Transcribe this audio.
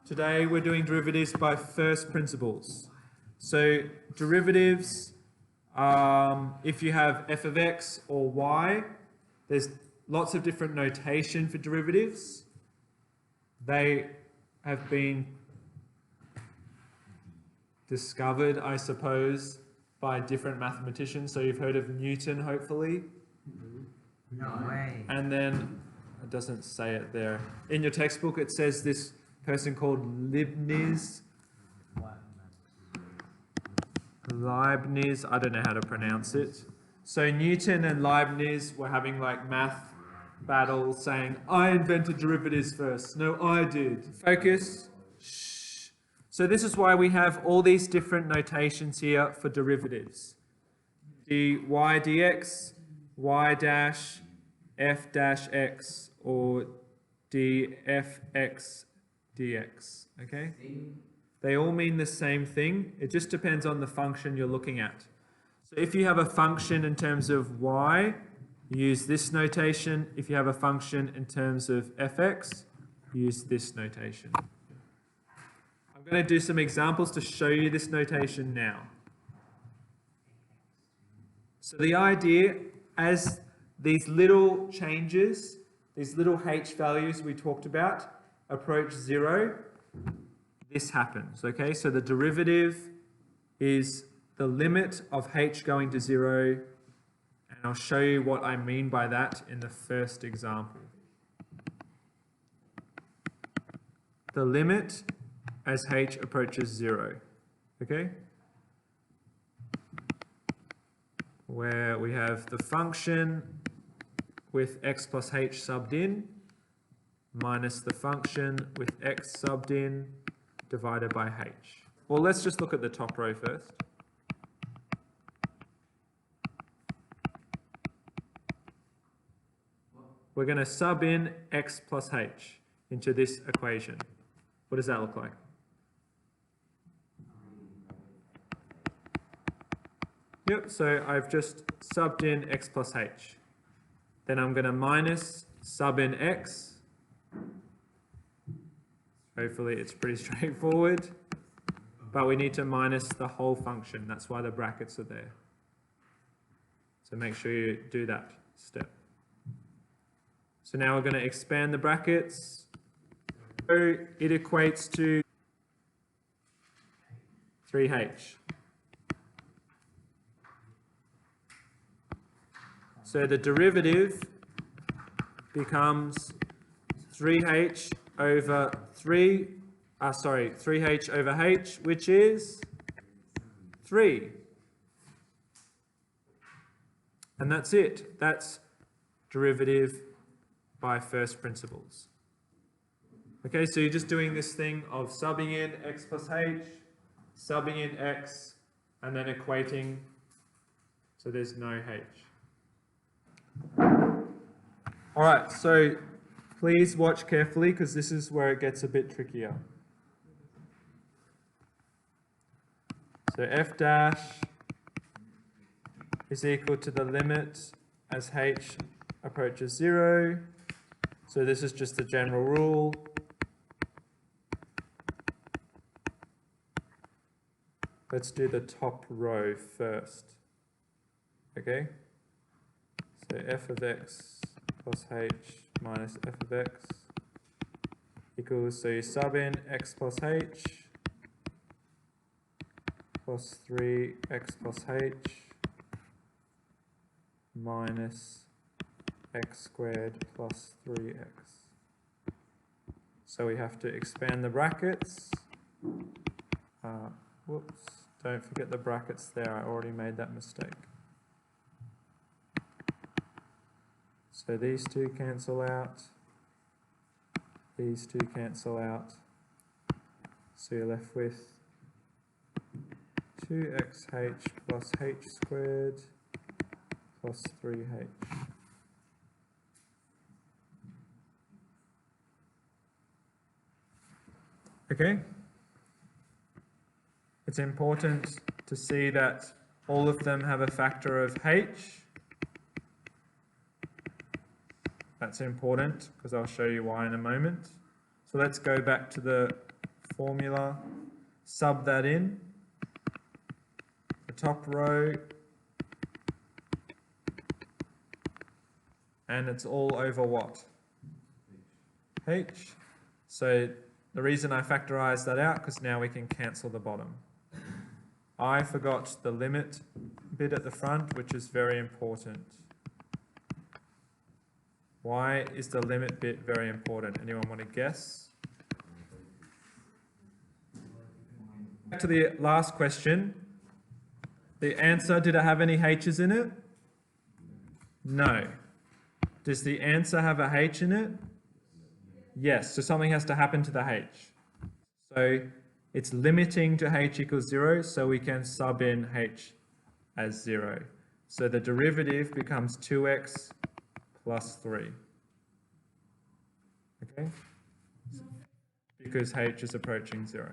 Today we're doing derivatives by first principles. So derivatives, if you have f of x or y, there's lots of different notation for derivatives. They have been discovered, I suppose, by different mathematicians. So you've heard of Newton, hopefully. No way. And then, it doesn't say it there. In your textbook it says this person called Leibniz, I don't know how to pronounce it. So Newton and Leibniz were having like math battles saying, I invented derivatives first. No, I did. Focus. Shh. So this is why we have all these different notations here for derivatives. dy dx, y dash, f dash x, or dfx dx, okay? They all mean the same thing. It just depends on the function you're looking at. So if you have a function in terms of y, use this notation. If you have a function in terms of fx, use this notation. I'm going to do some examples to show you this notation now. So the idea, as these little changes, these little h values we talked about, approach 0, this happens, okay? So the derivative is the limit of h going to 0, and I'll show you what I mean by that in the first example. The limit as h approaches 0, okay? Where we have the function with x plus h subbed in minus the function with x subbed in divided by h. Well, let's just look at the top row first. We're going to sub in x plus h into this equation. What does that look like? Yep, so I've just subbed in x plus h. Then I'm going to minus sub in x. Hopefully it's pretty straightforward. But we need to minus the whole function. That's why the brackets are there. So make sure you do that step. So now we're going to expand the brackets. So it equates to 3h. So the derivative becomes 3h over 3h over h, which is 3. And that's it. That's derivative by first principles. Okay, so you're just doing this thing of subbing in x plus h, subbing in x, and then equating so there's no h. All right, so please watch carefully because this is where it gets a bit trickier. So f dash is equal to the limit as h approaches 0. So this is just the general rule. Let's do the top row first. Okay? So f of x plus h minus f of x equals, so you sub in x plus h plus 3x plus h minus x squared plus 3x. So we have to expand the brackets. Whoops, don't forget the brackets there, I already made that mistake. So these two cancel out, these two cancel out, so you're left with 2xh plus h squared plus 3h. Okay? It's important to see that all of them have a factor of h. That's important because I'll show you why in a moment. So let's go back to the formula, sub that in, the top row, and it's all over what? H. So the reason I factorised that out, because now we can cancel the bottom. I forgot the limit bit at the front, which is very important. Why is the limit bit very important? Anyone want to guess? Back to the last question. The answer, did it have any H's in it? No. Does the answer have a H in it? Yes, so something has to happen to the H. So it's limiting to H equals 0, so we can sub in H as 0. So the derivative becomes 2x plus 3. Okay? Because H is approaching 0.